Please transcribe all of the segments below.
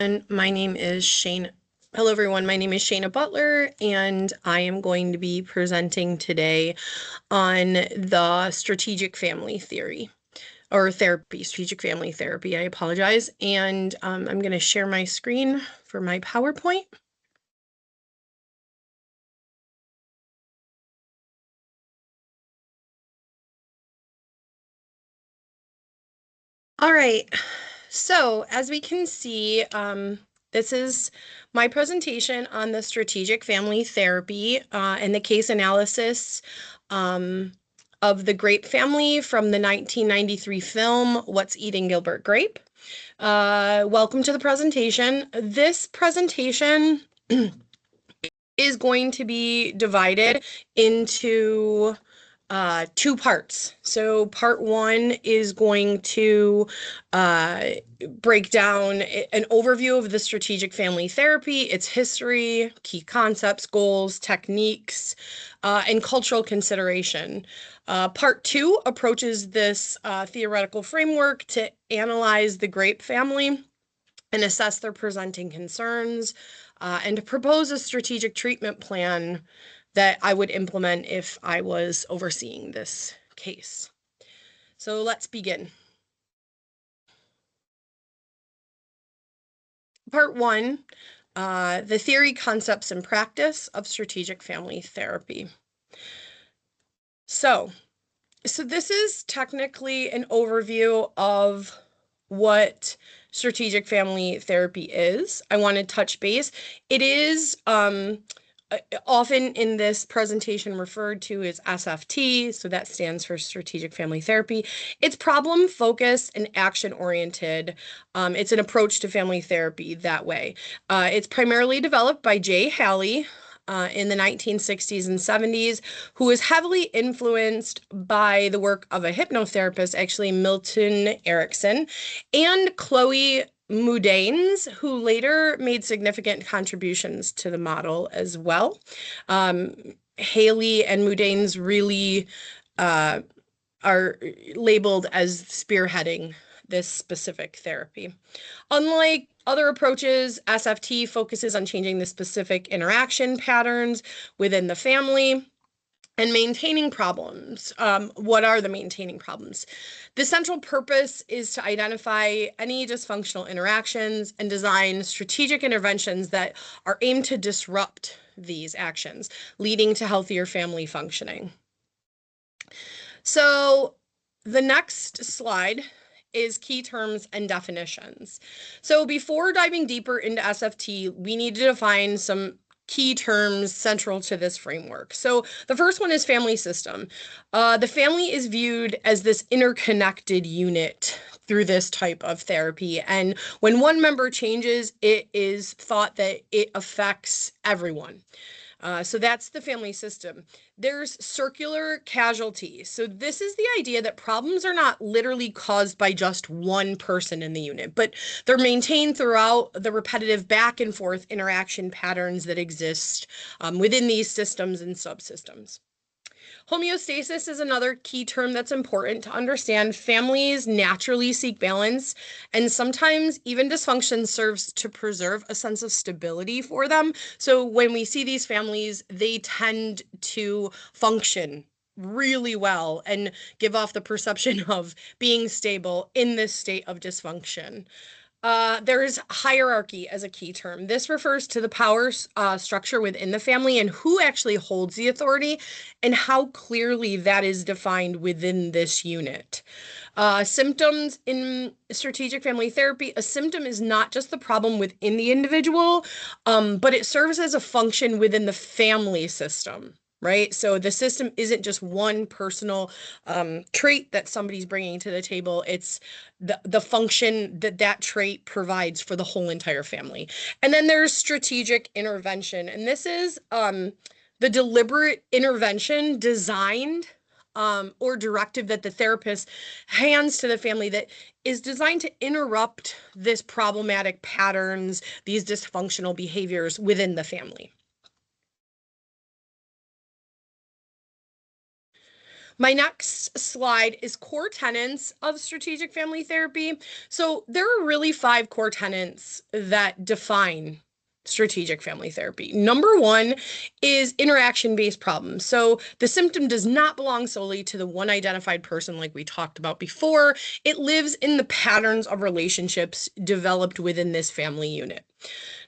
And my name is Shane. Hello, everyone. My name is Shayna Butler, and I am going to be presenting today on the strategic family theory or therapy, strategic family therapy. I apologize. And I'm going to share my screen for my PowerPoint. All right. So as we can see, this is my presentation on the strategic family therapy and the case analysis of the Grape family from the 1993 film, What's Eating Gilbert Grape? Welcome to the presentation. This presentation is going to be divided into two parts. So part one is going to break down an overview of the strategic family therapy, its history, key concepts, goals, techniques, and cultural consideration. Part two approaches this theoretical framework to analyze the Grape family and assess their presenting concerns, and to propose a strategic treatment plan that I would implement if I was overseeing this case. So let's begin. Part one, the theory, concepts, and practice of strategic family therapy. So this is technically an overview of what strategic family therapy is. I want to touch base. It is often in this presentation referred to as SFT, so that stands for Strategic Family Therapy. It's problem focused and action oriented. It's an approach to family therapy that way. It's primarily developed by Jay Haley, in the 1960s and 70s, who was heavily influenced by the work of a hypnotherapist, actually Milton Erickson, and Chloe Mudanes, who later made significant contributions to the model as well. Haley and Mudanes really are labeled as spearheading this specific therapy. Unlike other approaches, SFT focuses on changing the specific interaction patterns within the family and maintaining problems. What are the maintaining problems? The central purpose is to identify any dysfunctional interactions and design strategic interventions that are aimed to disrupt these actions, leading to healthier family functioning. So the next slide is key terms and definitions. So before diving deeper into SFT, we need to define some key terms central to this framework. So the first one is family system. The family is viewed as this interconnected unit through this type of therapy. And when one member changes, it is thought that it affects everyone. So that's the family system. There's circular casualty. So this is the idea that problems are not literally caused by just one person in the unit, but they're maintained throughout the repetitive back and forth interaction patterns that exist within these systems and subsystems. Homeostasis is another key term that's important to understand. Families naturally seek balance, and sometimes even dysfunction serves to preserve a sense of stability for them. So when we see these families, they tend to function really well and give off the perception of being stable in this state of dysfunction. There is hierarchy as a key term. This refers to the power structure within the family and who actually holds the authority and how clearly that is defined within this unit. Symptoms in strategic family therapy, a symptom is not just the problem within the individual, but it serves as a function within the family system. Right? So the system isn't just one personal trait that somebody's bringing to the table. It's the function that that trait provides for the whole entire family. And then there's strategic intervention. And this is the deliberate intervention designed or directive that the therapist hands to the family that is designed to interrupt this problematic patterns, these dysfunctional behaviors within the family. My next slide is core tenets of strategic family therapy. So there are really 5 core tenets that define strategic family therapy. Number 1 is interaction-based problems. So the symptom does not belong solely to the one identified person like we talked about before. It lives in the patterns of relationships developed within this family unit.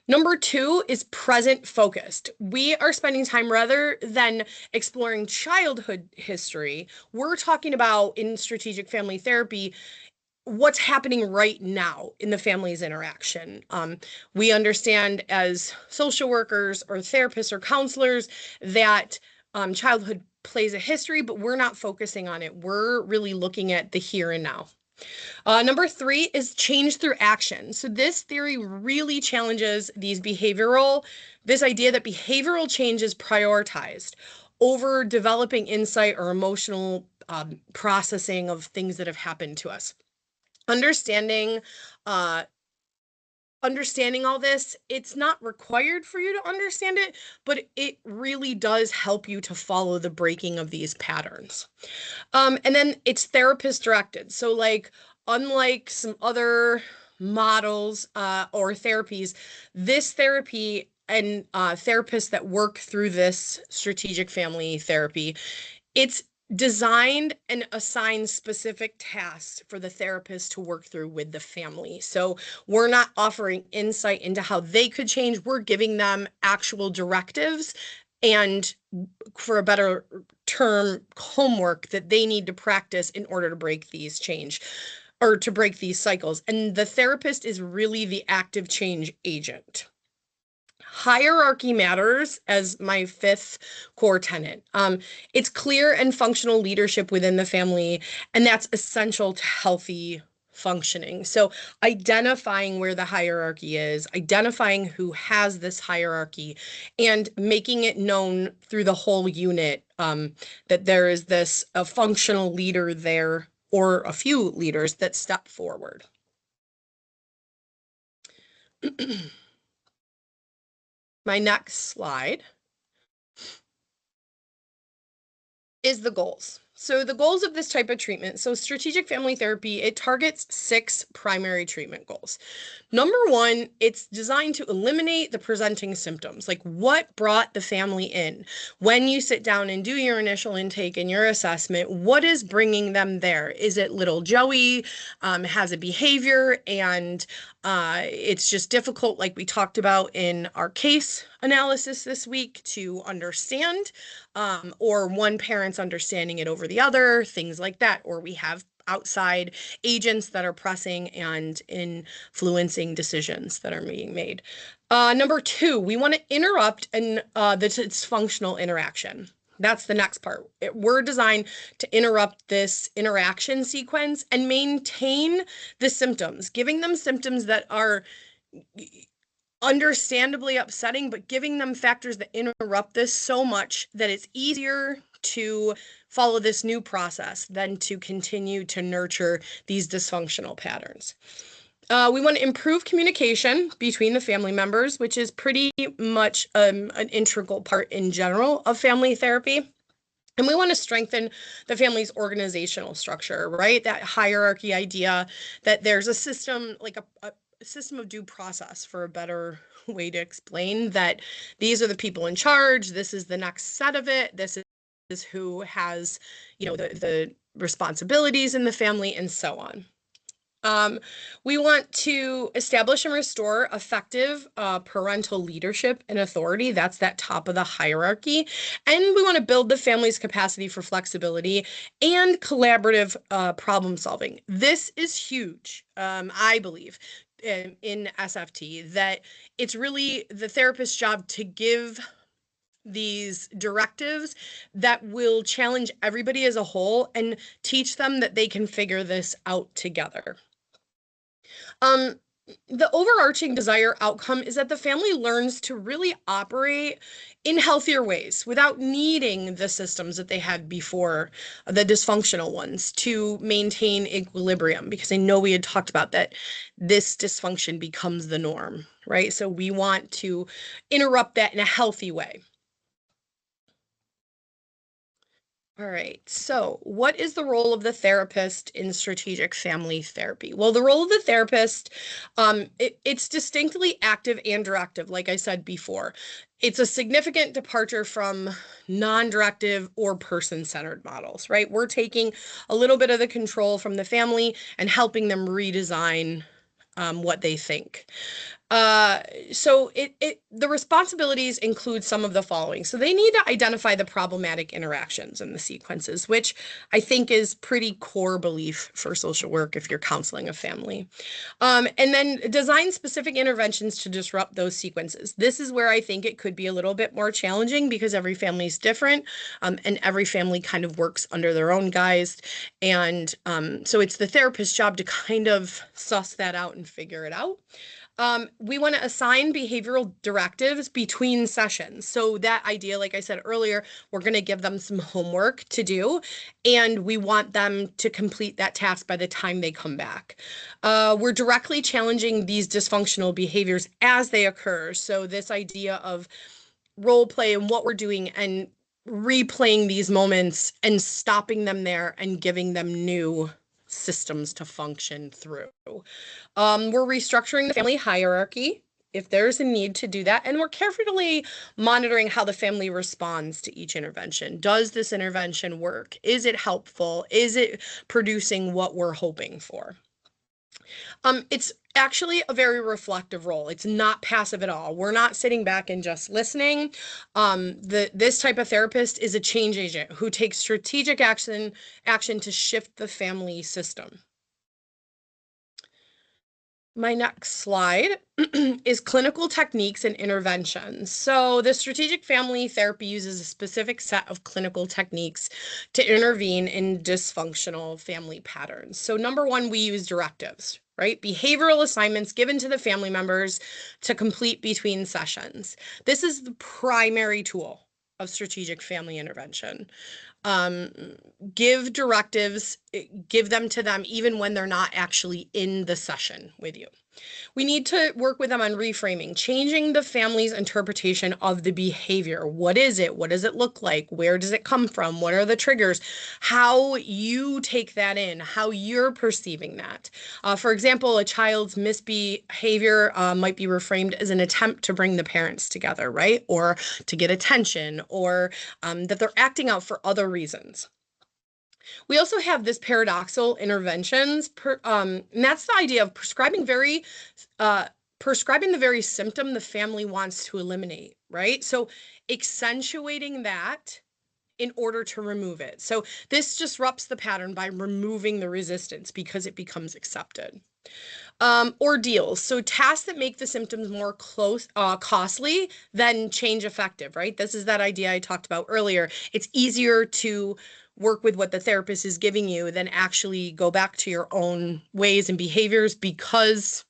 Number 2 is present focused. We are spending time rather than exploring childhood history. We're talking about in strategic family therapy what's happening right now in the family's interaction. We understand as social workers or therapists or counselors that childhood plays a history, but we're not focusing on it. We're really looking at the here and now. Number 3 is change through action. So this theory really challenges this idea that behavioral change is prioritized over developing insight or emotional processing of things that have happened to us. Understanding uh, understanding all this, it's not required for you to understand it, but it really does help you to follow the breaking of these patterns. And then it's therapist directed. So like, unlike some other models or therapies, this therapy and therapists that work through this strategic family therapy, it's designed and assigns specific tasks for the therapist to work through with the family. So we're not offering insight into how they could change. We're giving them actual directives and, for a better term, homework that they need to practice in order to break these cycles. And the therapist is really the active change agent. Hierarchy matters as my 5th core tenet. It's clear and functional leadership within the family, and that's essential to healthy functioning. So identifying where the hierarchy is, identifying who has this hierarchy, and making it known through the whole unit that there is a functional leader there or a few leaders that step forward. My next slide is the goals. So the goals of this type of treatment, so strategic family therapy, it targets 6 primary treatment goals. Number 1, it's designed to eliminate the presenting symptoms, like what brought the family in. When you sit down and do your initial intake and your assessment, what is bringing them there? Is it little Joey has a behavior and it's just difficult, like we talked about in our case analysis this week, to understand, or one parent's understanding it over the other, things like that, or we have outside agents that are pressing and influencing decisions that are being made. Number 2, we want to interrupt the dysfunctional interaction. That's the next part. We're designed to interrupt this interaction sequence and maintain the symptoms, giving them symptoms that are understandably upsetting, but giving them factors that interrupt this so much that it's easier to follow this new process than to continue to nurture these dysfunctional patterns. We want to improve communication between the family members, which is pretty much an integral part in general of family therapy. And we want to strengthen the family's organizational structure, right? That hierarchy idea that there's a system, like a system of due process, for a better way to explain that these are the people in charge. This is the next set of it. This is who has, the responsibilities in the family, and so on. We want to establish and restore effective parental leadership and authority. That's that top of the hierarchy. And we want to build the family's capacity for flexibility and collaborative problem solving. This is huge, I believe, in SFT, that it's really the therapist's job to give these directives that will challenge everybody as a whole and teach them that they can figure this out together. The overarching desired outcome is that the family learns to really operate in healthier ways without needing the systems that they had before, the dysfunctional ones, to maintain equilibrium, because I know we had talked about that this dysfunction becomes the norm, right? So we want to interrupt that in a healthy way. All right. So, what is the role of the therapist in strategic family therapy? Well, the role of the therapist, it's distinctly active and directive, like I said before. It's a significant departure from non-directive or person-centered models, right? We're taking a little bit of the control from the family and helping them redesign what they think. Uh, so the responsibilities include some of the following. So they need to identify the problematic interactions in the sequences, which I think is pretty core belief for social work if you're counseling a family. And then design specific interventions to disrupt those sequences. This is where I think it could be a little bit more challenging because every family is different, and every family kind of works under their own guise. And so it's the therapist's job to kind of suss that out and figure it out. We want to assign behavioral directives between sessions. So that idea, like I said earlier, we're going to give them some homework to do, and we want them to complete that task by the time they come back. We're directly challenging these dysfunctional behaviors as they occur. So this idea of role play and what we're doing and replaying these moments and stopping them there and giving them new systems to function through. We're restructuring the family hierarchy if there's a need to do that. And we're carefully monitoring how the family responds to each intervention. Does this intervention work? Is it helpful? Is it producing what we're hoping for? It's actually a very reflective role. It's not passive at all. We're not sitting back and just listening. This type of therapist is a change agent who takes strategic action to shift the family system. My next slide is clinical techniques and interventions. So the strategic family therapy uses a specific set of clinical techniques to intervene in dysfunctional family patterns. So number one, we use directives, right? Behavioral assignments given to the family members to complete between sessions. This is the primary tool of strategic family intervention. Um, give directives, give them to them even when they're not actually in the session with you. We need to work with them on reframing, changing the family's interpretation of the behavior. What is it? What does it look like? Where does it come from? What are the triggers? How you take that in, how you're perceiving that. For example, a child's misbehavior might be reframed as an attempt to bring the parents together, right? Or to get attention, or that they're acting out for other reasons. We also have this paradoxical interventions, and that's the idea of prescribing the very symptom the family wants to eliminate, right? So accentuating that in order to remove it. So this disrupts the pattern by removing the resistance because it becomes accepted. Ordeals, so tasks that make the symptoms more costly than change effective, right? This is that idea I talked about earlier. It's easier to work with what the therapist is giving you than actually go back to your own ways and behaviors because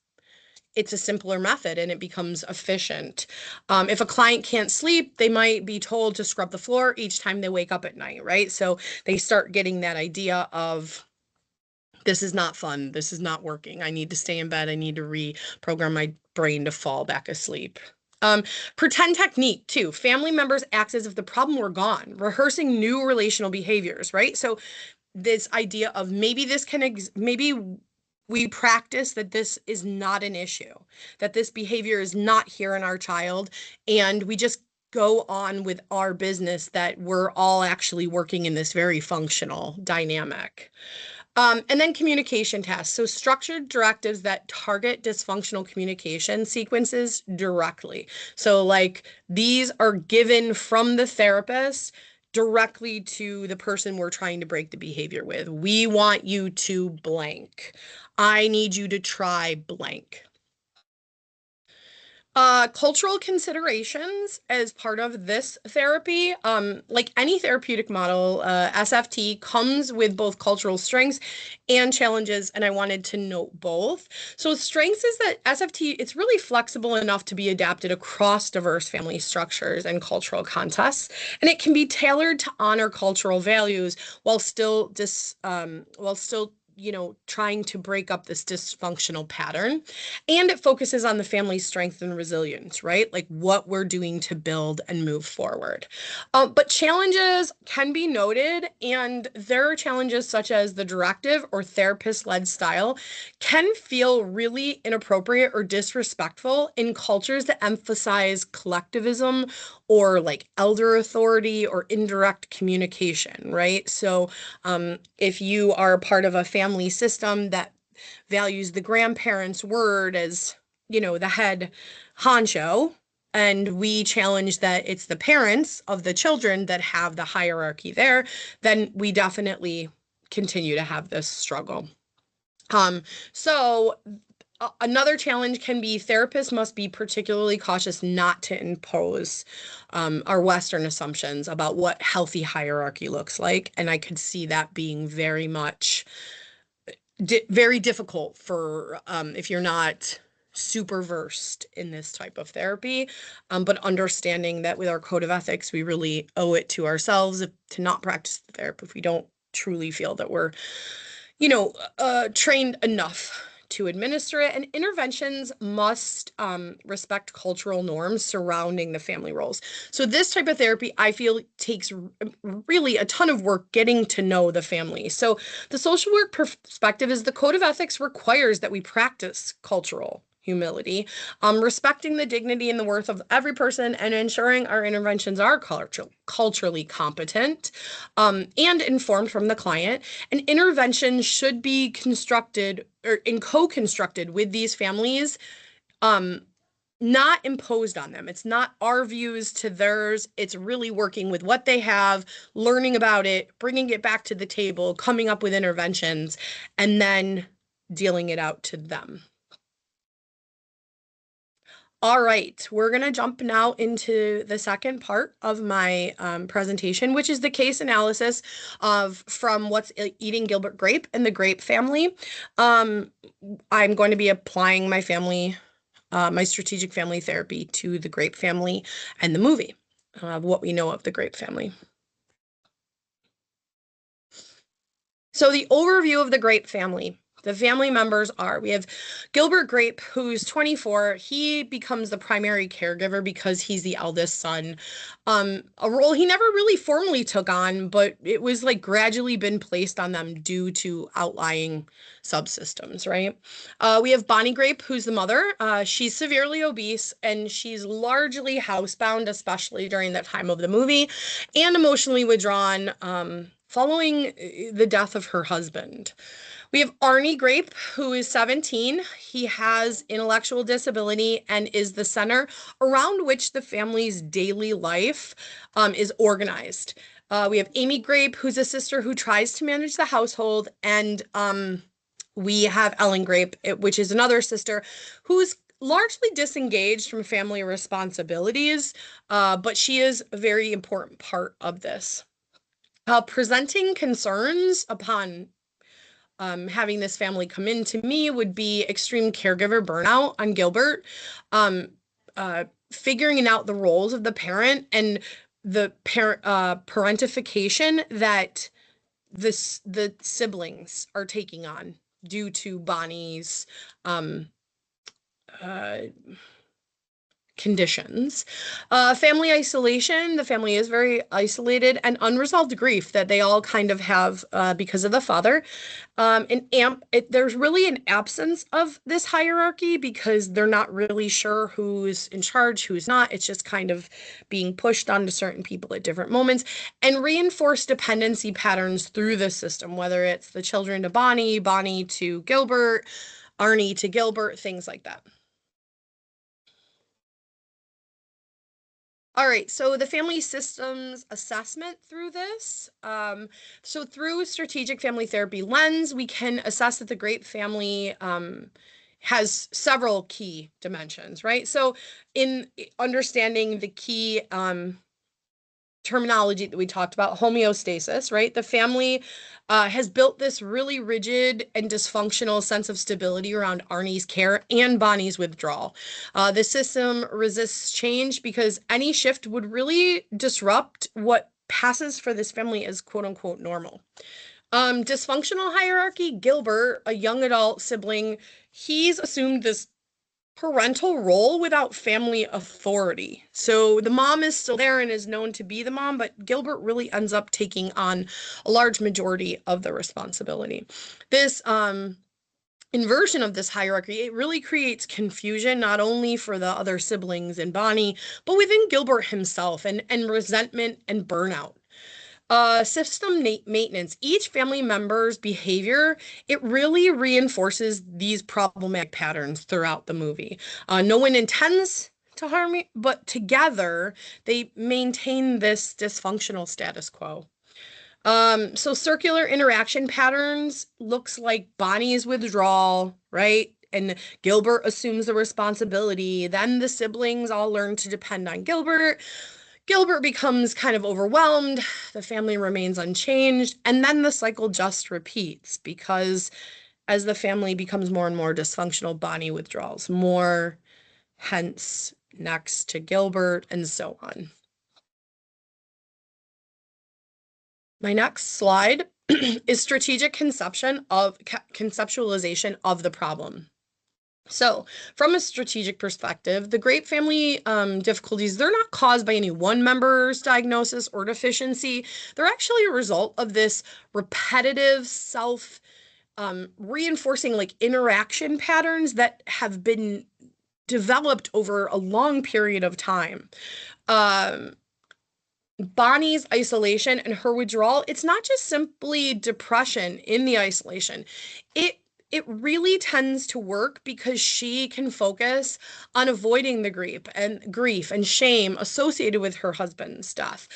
it's a simpler method and it becomes efficient. If a client can't sleep, they might be told to scrub the floor each time they wake up at night, right? So they start getting that idea of, this is not fun. This is not working. I need to stay in bed. I need to reprogram my brain to fall back asleep. Pretend technique too. Family members act as if the problem were gone, rehearsing new relational behaviors, right? So this idea of maybe maybe we practice that this is not an issue, that this behavior is not here in our child, and we just go on with our business, that we're all actually working in this very functional dynamic. And then communication tasks. So structured directives that target dysfunctional communication sequences directly. So like these are given from the therapist directly to the person we're trying to break the behavior with. We want you to blank. I need you to try blank. Cultural considerations as part of this therapy. Like any therapeutic model, SFT comes with both cultural strengths and challenges, and I wanted to note both. So strengths is that SFT, it's really flexible enough to be adapted across diverse family structures and cultural contexts, and it can be tailored to honor cultural values while still trying to break up this dysfunctional pattern. And it focuses on the family's strength and resilience, right? Like what we're doing to build and move forward. But challenges can be noted, and there are challenges such as the directive or therapist-led style can feel really inappropriate or disrespectful in cultures that emphasize collectivism or like elder authority or indirect communication, right? So if you are part of a family system that values the grandparents' word as, the head honcho, and we challenge that it's the parents of the children that have the hierarchy there, then we definitely continue to have this struggle. So another challenge can be therapists must be particularly cautious not to impose our Western assumptions about what healthy hierarchy looks like. And I could see that being very much very difficult for if you're not super versed in this type of therapy, but understanding that with our code of ethics, we really owe it to ourselves to not practice the therapy if we don't truly feel that we're trained enough to administer it. And interventions must respect cultural norms surrounding the family roles. So this type of therapy, I feel, takes really a ton of work getting to know the family. So the social work perspective is the code of ethics requires that we practice cultural humility, respecting the dignity and the worth of every person, and ensuring our interventions are culturally competent and informed from the client. And intervention should be constructed or co-constructed with these families, not imposed on them. It's not our views to theirs. It's really working with what they have, learning about it, bringing it back to the table, coming up with interventions, and then dealing it out to them. All right, we're going to jump now into the second part of my presentation, which is the case analysis from What's Eating Gilbert Grape and the Grape Family. I'm going to be applying my strategic family therapy to the Grape Family and the movie, what we know of the Grape Family. So the overview of the Grape Family. The family members we have Gilbert Grape, who's 24. He becomes the primary caregiver because he's the eldest son. A role he never really formally took on, but it was like gradually been placed on them due to outlying subsystems, right? We have Bonnie Grape, who's the mother. She's severely obese, and she's largely housebound, especially during the time of the movie, and emotionally withdrawn following the death of her husband. We have Arnie Grape, who is 17. He has intellectual disability and is the center around which the family's daily life is organized. We have Amy Grape, who's a sister who tries to manage the household, and we have Ellen Grape, which is another sister who's largely disengaged from family responsibilities, but she is a very important part of this. Presenting concerns upon having this family come in to me would be extreme caregiver burnout on Gilbert, figuring out the roles of the parent and the parentification that the siblings are taking on due to Bonnie's conditions. Family isolation. The family is very isolated, and unresolved grief that they all kind of have because of the father. There's really an absence of this hierarchy because they're not really sure who's in charge, who's not. It's just kind of being pushed onto certain people at different moments, and reinforced dependency patterns through the system, whether it's the children to Bonnie, Bonnie to Gilbert, Arnie to Gilbert, things like that. All right, so the family systems assessment through this. So through strategic family therapy lens, we can assess that the Grape family has several key dimensions, right? So in understanding the key terminology that we talked about, homeostasis, right? The family has built this really rigid and dysfunctional sense of stability around Arnie's care and Bonnie's withdrawal. The system resists change because any shift would really disrupt what passes for this family as quote unquote normal. Dysfunctional hierarchy, Gilbert, a young adult sibling, he's assumed this parental role without family authority. So the mom is still there and is known to be the mom, but Gilbert really ends up taking on a large majority of the responsibility. This inversion of this hierarchy, it really creates confusion not only for the other siblings and Bonnie, but within Gilbert himself and resentment and burnout. System maintenance. Each family member's behavior, it really reinforces these problematic patterns throughout the movie. No one intends to harm you, but together they maintain this dysfunctional status quo. So circular interaction patterns looks like Bonnie's withdrawal, right? And Gilbert assumes the responsibility. Then the siblings all learn to depend on Gilbert. Gilbert becomes kind of overwhelmed. The family remains unchanged. And then the cycle just repeats because as the family becomes more and more dysfunctional, Bonnie withdraws more, hence next to Gilbert, and so on. My next slide is strategic conceptualization of the problem. So, from a strategic perspective, the great family difficulties, they're not caused by any one member's diagnosis or deficiency. They're actually a result of this repetitive self reinforcing like interaction patterns that have been developed over a long period of time. Um, Bonnie's isolation and her withdrawal, it's not just simply depression in the isolation. It it really tends to work because she can focus on avoiding the grief and shame associated with her husband's death.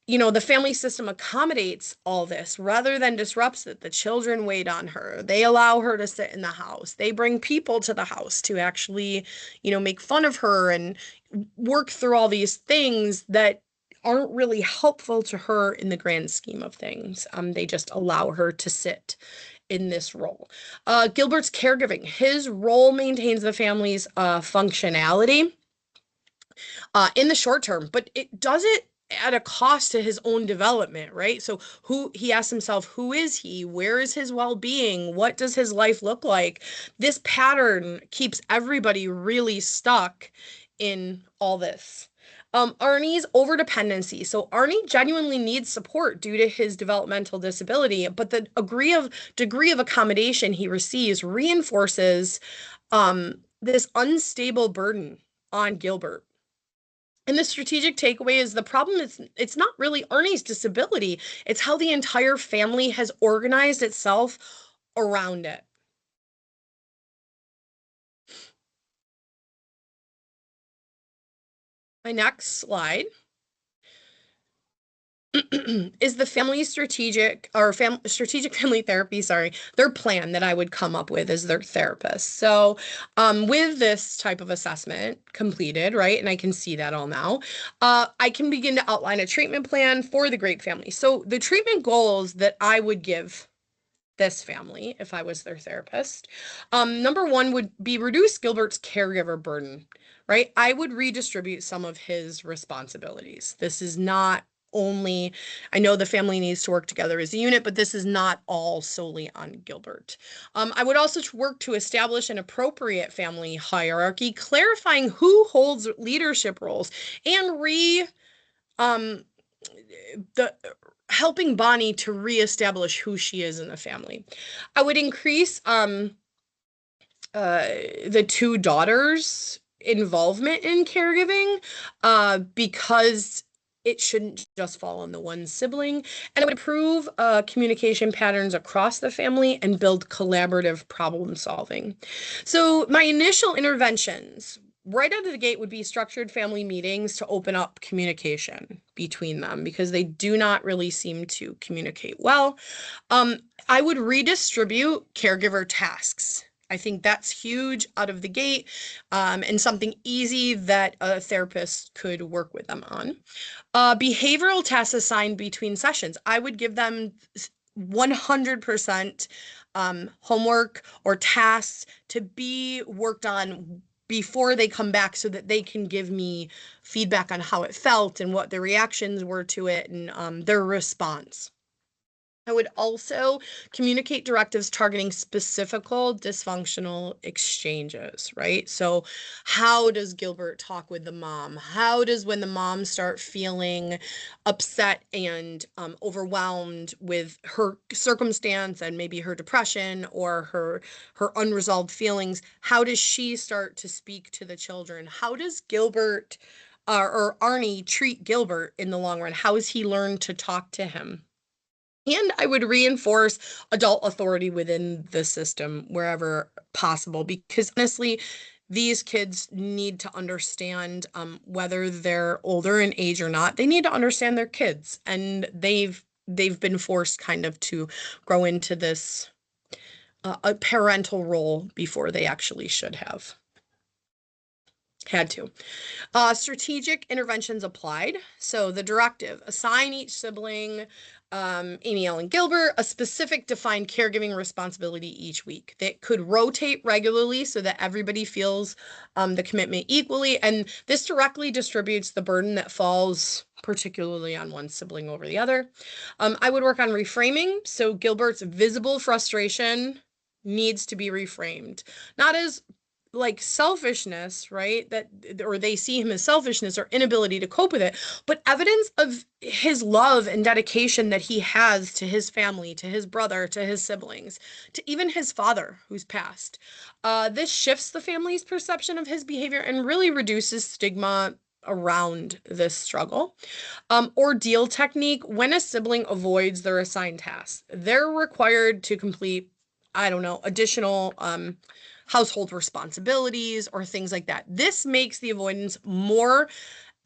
The family system accommodates all this rather than disrupts it. The children wait on her. They allow her to sit in the house. They bring people to the house to actually, make fun of her and work through all these things that aren't really helpful to her in the grand scheme of things. They just allow her to sit in this role. Gilbert's caregiving, his role maintains the family's functionality in the short term, but it does it at a cost to his own development, right? So he asks himself, who is he? Where is his well-being? What does his life look like? This pattern keeps everybody really stuck in all this. Arnie's overdependency. So Arnie genuinely needs support due to his developmental disability, but the degree of accommodation he receives reinforces this unstable burden on Gilbert. And the strategic takeaway is the problem is it's not really Arnie's disability, it's how the entire family has organized itself around it. My next slide is the family strategic family therapy, sorry, their plan that I would come up with as their therapist. So with this type of assessment completed, right, and I can see that all now, I can begin to outline a treatment plan for the great family. So the treatment goals that I would give this family if I was their therapist. Number one would be reduce Gilbert's caregiver burden, right? I would redistribute some of his responsibilities. This is not only, I know the family needs to work together as a unit, but this is not all solely on Gilbert. I would also work to establish an appropriate family hierarchy, clarifying who holds leadership roles and um, the helping Bonnie to reestablish who she is in the family. I would increase the two daughters' involvement in caregiving because it shouldn't just fall on the one sibling. And I would improve communication patterns across the family and build collaborative problem solving. So my initial interventions right out of the gate would be structured family meetings to open up communication between them because they do not really seem to communicate well. I would redistribute caregiver tasks. I think that's huge out of the gate and something easy that a therapist could work with them on. Behavioral tasks assigned between sessions. I would give them 100% homework or tasks to be worked on before they come back so that they can give me feedback on how it felt and what their reactions were to it and their response. I would also communicate directives targeting specific dysfunctional exchanges, right? So, how does Gilbert talk with the mom? How does when the mom start feeling upset and overwhelmed with her circumstance and maybe her depression or her unresolved feelings? How does she start to speak to the children? How does Gilbert or Arnie treat Gilbert in the long run? How has he learned to talk to him? And I would reinforce adult authority within the system wherever possible, because honestly, these kids need to understand whether they're older in age or not. They need to understand their kids, and they've been forced kind of to grow into this a parental role before they actually should have had to. Strategic interventions applied. So the directive, assign each sibling, Amy Ellen Gilbert, a specific defined caregiving responsibility each week that could rotate regularly so that everybody feels the commitment equally. And this directly distributes the burden that falls particularly on one sibling over the other. I would work on reframing. So Gilbert's visible frustration needs to be reframed, not as like selfishness, right? That, or they see him as selfishness or inability to cope with it, but evidence of his love and dedication that he has to his family, to his brother, to his siblings, to even his father who's passed. This shifts the family's perception of his behavior and really reduces stigma around this struggle. Ordeal technique: when a sibling avoids their assigned tasks, they're required to complete, I don't know, additional household responsibilities or things like that. This makes the avoidance more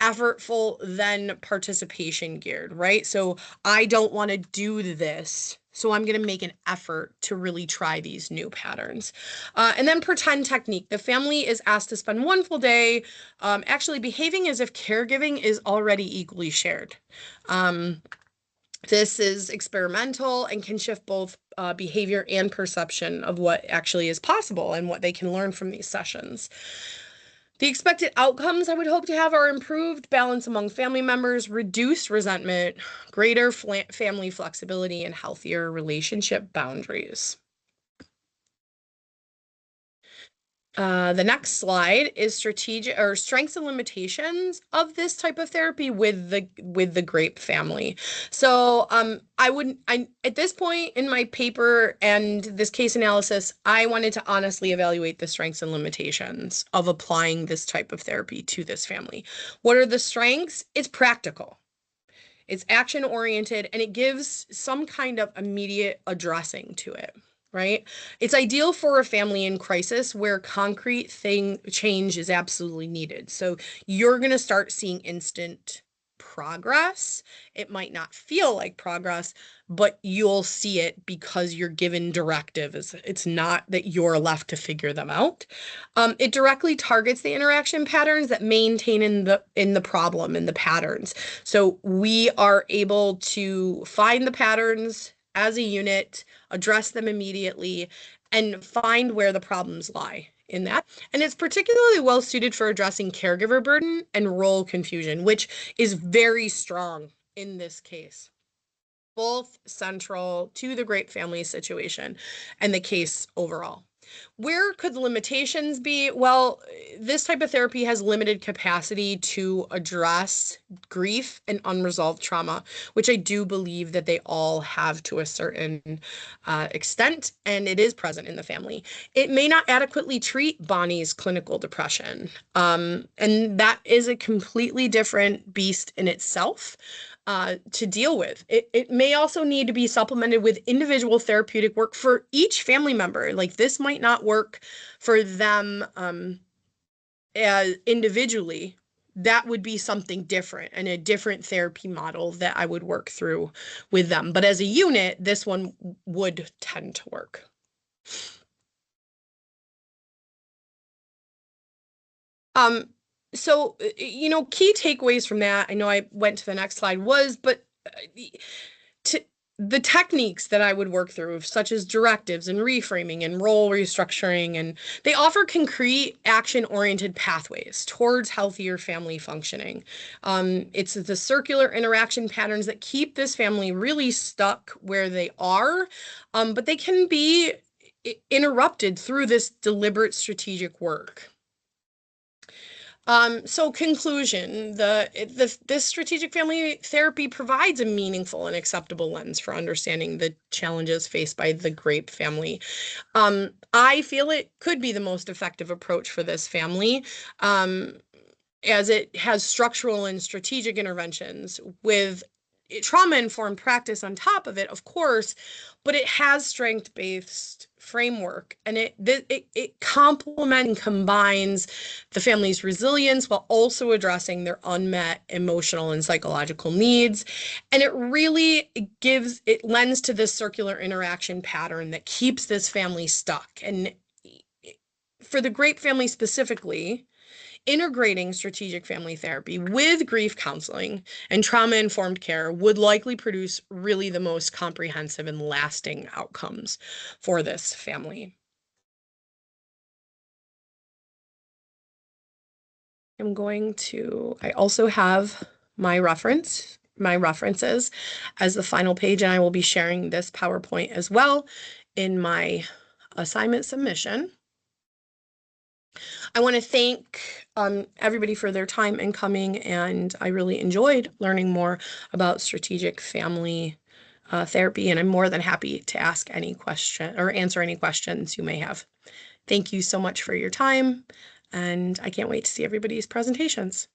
effortful than participation geared, right? So I don't want to do this, so I'm going to make an effort to really try these new patterns. And then pretend technique. The family is asked to spend one full day actually behaving as if caregiving is already equally shared. This is experimental and can shift both behavior and perception of what actually is possible and what they can learn from these sessions. The expected outcomes I would hope to have are improved balance among family members, reduced resentment, greater family flexibility, and healthier relationship boundaries. The next slide is strategic or strengths and limitations of this type of therapy with the grape family. So I at this point in my paper and this case analysis, I wanted to honestly evaluate the strengths and limitations of applying this type of therapy to this family. What are the strengths? It's practical. It's action oriented, and it gives some kind of immediate addressing to it, right? It's ideal for a family in crisis where concrete change is absolutely needed. So you're going to start seeing instant progress. It might not feel like progress, but you'll see it because you're given directives. It's not that you're left to figure them out. It directly targets the interaction patterns that maintain in the problem and the patterns. So we are able to find the patterns as a unit, address them immediately, and find where the problems lie in that. And it's particularly well suited for addressing caregiver burden and role confusion, which is very strong in this case. Both central to the great family situation and the case overall. Where could the limitations be? Well, this type of therapy has limited capacity to address grief and unresolved trauma, which I do believe that they all have to a certain extent, and it is present in the family. It may not adequately treat Bonnie's clinical depression, and that is a completely different beast in itself. To deal with. It may also need to be supplemented with individual therapeutic work for each family member. Like this might not work for them as individually. That would be something different and a different therapy model that I would work through with them. But as a unit, this one would tend to work. So, key takeaways from that, I know I went to the next slide, was, but to the techniques that I would work through, such as directives and reframing and role restructuring, and they offer concrete action-oriented pathways towards healthier family functioning. It's the circular interaction patterns that keep this family really stuck where they are, but they can be interrupted through this deliberate strategic work. So conclusion, this strategic family therapy provides a meaningful and acceptable lens for understanding the challenges faced by the Grape family. I feel it could be the most effective approach for this family. As it has structural and strategic interventions with trauma-informed practice on top of it, of course, but it has strength-based framework, and it complements and combines the family's resilience while also addressing their unmet emotional and psychological needs. And it lends to this circular interaction pattern that keeps this family stuck. And for the Grape family specifically, integrating strategic family therapy with grief counseling and trauma-informed care would likely produce really the most comprehensive and lasting outcomes for this family. I also have my references as the final page, and I will be sharing this PowerPoint as well in my assignment submission. I want to thank everybody for their time in coming, and I really enjoyed learning more about strategic family therapy, and I'm more than happy to ask any question or answer any questions you may have. Thank you so much for your time, and I can't wait to see everybody's presentations.